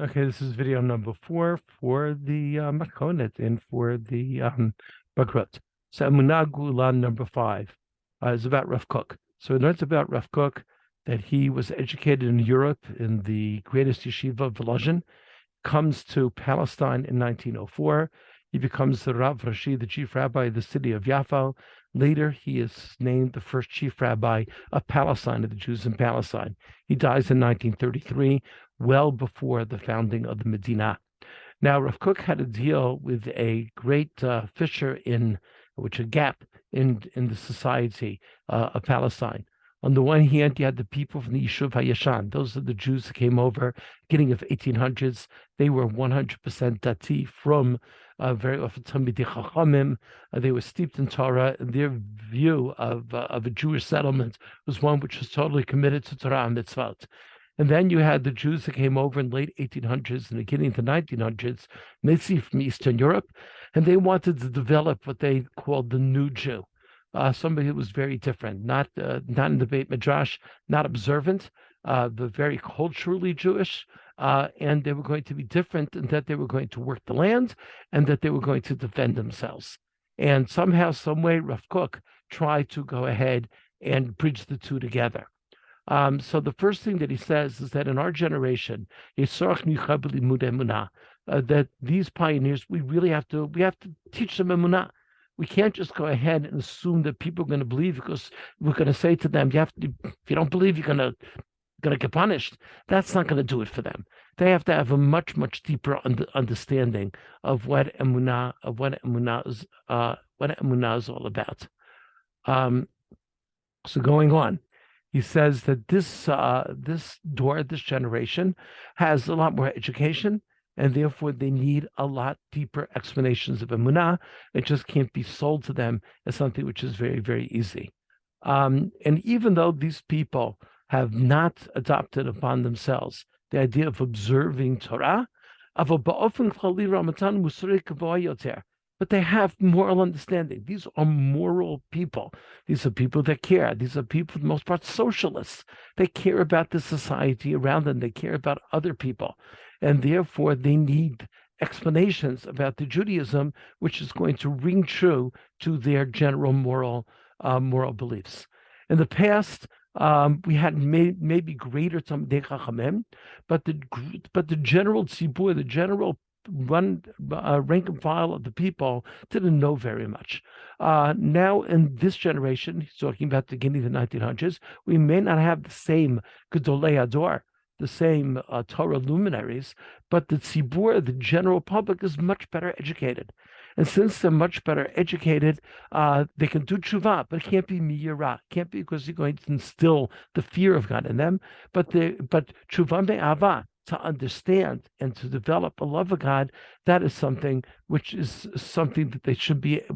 Okay, this is video number 4 for the Makonet and for the Bagrut. So Emunah Gulan number 5 is about Rav Kook. So we learned about Rav Kook that he was educated in Europe in the greatest yeshiva of Volozhin, comes to Palestine in 1904. He becomes the Rav Rashi, the chief rabbi of the city of Yaffo. Later, he is named the first chief rabbi of Palestine, of the Jews in Palestine. He dies in 1933, well before the founding of the Medina. Now, Rav Kook had to deal with a great fissure which a gap in the society of Palestine. On the one hand, you had the people from the Yishuv HaYashan. Those are the Jews that came over beginning of 1800s. They were 100% Dati from very often Talmidei Chachamim. They were steeped in Torah. And their view of a Jewish settlement was one which was totally committed to Torah and mitzvot. And then you had the Jews that came over in the late 1800s and beginning of the 1900s, mainly from Eastern Europe, and they wanted to develop what they called the new Jew. Somebody who was very different, not in the Beit Midrash, not observant, but very culturally Jewish, and they were going to be different in that they were going to work the land and that they were going to defend themselves. And somehow, some way, Rav Kook tried to go ahead and bridge the two together. So the first thing that he says is that in our generation, that these pioneers, we have to teach them emunah. We can't just go ahead and assume that people are going to believe because we're going to say to them, if you don't believe, you're going to get punished. That's not going to do it for them. They have to have a much deeper understanding of what emunah is all about. So going on. He says that this generation has a lot more education, and therefore they need a lot deeper explanations of emunah. It just can't be sold to them as something which is very easy. And even though these people have not adopted upon themselves the idea of observing Torah, but they have moral understanding. These are moral people. These are people that care. These are people, for the most part, socialists. They care about the society around them. They care about other people. And therefore, they need explanations about the Judaism, which is going to ring true to their general moral beliefs. In the past, we had maybe greater Talmidei Chachamim, but the general tzibur, the general rank and file of the people didn't know very much. Now, in this generation, he's talking about the beginning of the 1900s, we may not have the same Gedolei Ador, the same Torah luminaries, but the tzibur, the general public, is much better educated. And since they're much better educated, they can do tshuva, but it can't be miyira. It can't be because you're going to instill the fear of God in them, but tshuva me'ava, to understand and to develop a love of God, that is something which is something that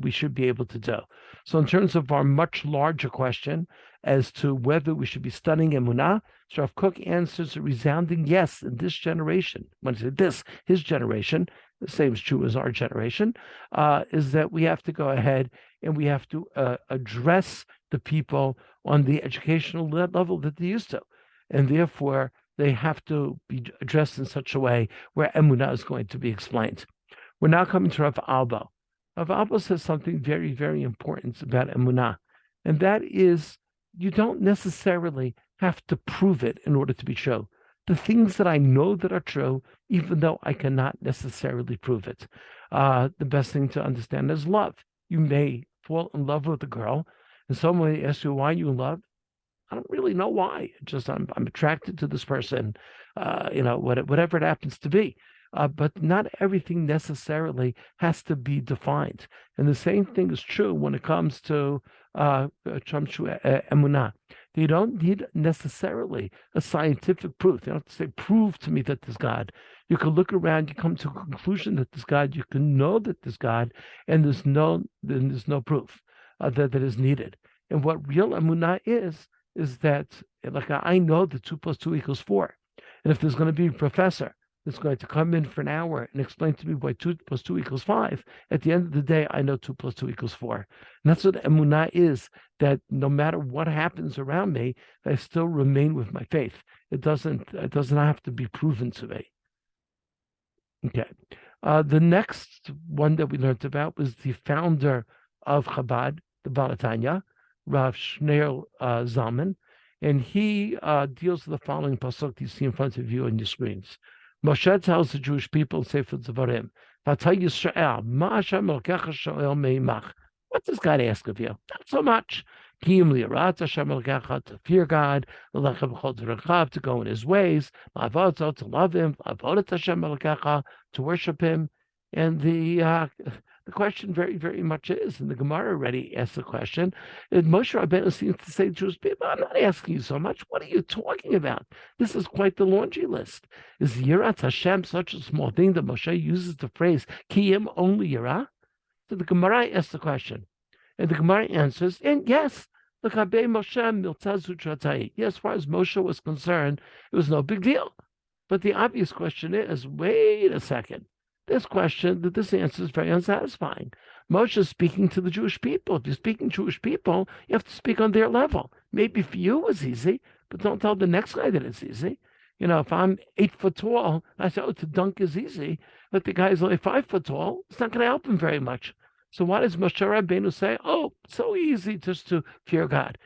we should be able to do. So in terms of our much larger question as to whether we should be studying emunah, Rav Kook answers a resounding yes in this generation. When I say this, his generation, the same is true as our generation, is that we have to go ahead and we have to address the people on the educational level that they used to. And therefore, they have to be addressed in such a way where emunah is going to be explained. We're now coming to Rav Albo. Rav Albo says something very important about emunah, and that is you don't necessarily have to prove it in order to be true. The things that I know that are true, even though I cannot necessarily prove it. The best thing to understand is love. You may fall in love with a girl, and someone asks you why you in love. I don't really know why. Just I'm attracted to this person, whatever it happens to be. But not everything necessarily has to be defined. And the same thing is true when it comes to emunah. You don't need necessarily a scientific proof. You don't have to say, prove to me that there's God. You can look around, you come to a conclusion that there's God, you can know that there's God, and there's no proof that is needed. And what real emunah is that, like, I know that 2 + 2 = 4. And if there's going to be a professor that's going to come in for an hour and explain to me why 2 + 2 = 5, at the end of the day, I know 2 + 2 = 4. And that's what emunah is, that no matter what happens around me, I still remain with my faith. It doesn't have to be proven to me. Okay. The next one that we learned about was the founder of Chabad, the Balatanya, Rav Shneir Zalman, and he deals with the following pasuk you see in front of you on your screens. Moshe tells the Jewish people in Sefer Devarim, "V'atay Yisrael, ma Hashem Elokecha shoel meimach." What does God ask of you? Not so much. Kiyum liyarat Hashem Elokecha, to fear God, l'lechem b'chol derechav, to go in His ways, la'avodo, to love Him, la'avodat Hashem Elokecha, to worship Him. And the question very, very much is, and the Gemara already asked the question, and Moshe Rabbeinu seems to say to Jewish people, I'm not asking you so much. What are you talking about? This is quite the laundry list. Is Yirat Hashem such a small thing that Moshe uses the phrase, Kiyim only Yirah? So the Gemara asks the question. And the Gemara answers, and yes, the Chabe Moshe Miltazu Tratai. Yes, as far as Moshe was concerned, it was no big deal. But the obvious question is, wait a second. This answer is very unsatisfying. Moshe is speaking to the Jewish people. If you're speaking to Jewish people, you have to speak on their level. Maybe for you it was easy, but don't tell the next guy that it's easy. If I'm 8 foot tall, I say, to dunk is easy, but the guy's only 5 foot tall, it's not going to help him very much. So why does Moshe Rabbeinu say, so easy just to fear God?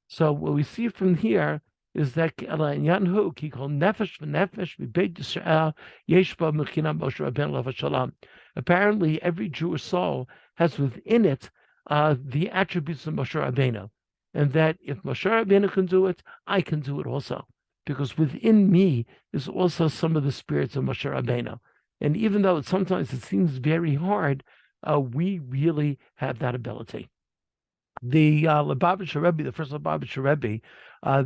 So what we see from here is that Yanhu ki kol nefesh v'nefesh v'beit Yisrael yesh ba mechina Moshe Rabbeinu lev shalom. Apparently, every Jewish soul has within it the attributes of Moshe Rabbeinu, and that if Moshe Rabbeinu can do it, I can do it also, because within me is also some of the spirits of Moshe Rabbeinu. And even though sometimes it seems very hard, we really have that ability. The Lubavitcher Rebbe, the first Lubavitcher Rebbe,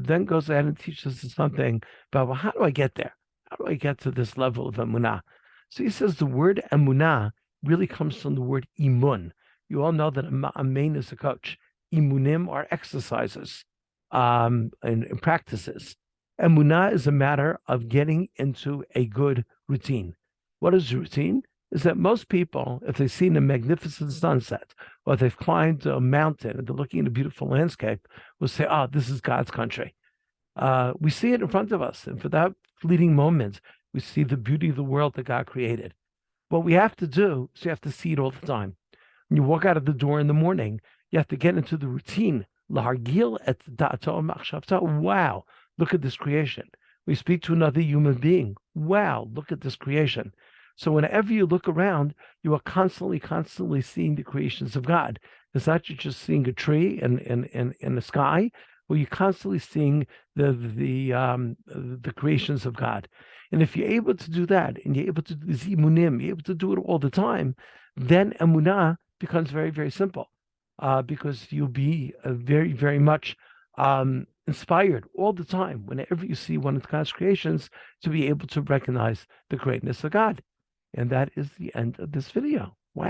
then goes ahead and teaches us something about, well, how do I get there? How do I get to this level of emunah? So he says the word emunah really comes from the word imun. You all know that a main is a coach. Imunim are exercises and practices. Emunah is a matter of getting into a good routine. What is routine? Is that most people, if they've seen a magnificent sunset, or they've climbed a mountain and they're looking at a beautiful landscape, will say, this is God's country. We see it in front of us. And for that fleeting moment, we see the beauty of the world that God created. What we have to do is you have to see it all the time. When you walk out of the door in the morning, you have to get into the routine. Lahargil et da'ato machshavta. Wow, look at this creation. We speak to another human being. Wow, look at this creation. So whenever you look around, you are constantly seeing the creations of God. It's not just seeing a tree in the sky, but you're constantly seeing the creations of God. And if you're able to do that, and you're able to do this imunim, you're able to do it all the time, then emunah becomes very, very simple, because you'll be very, very much inspired all the time, whenever you see one of God's creations, to be able to recognize the greatness of God. And that is the end of this video.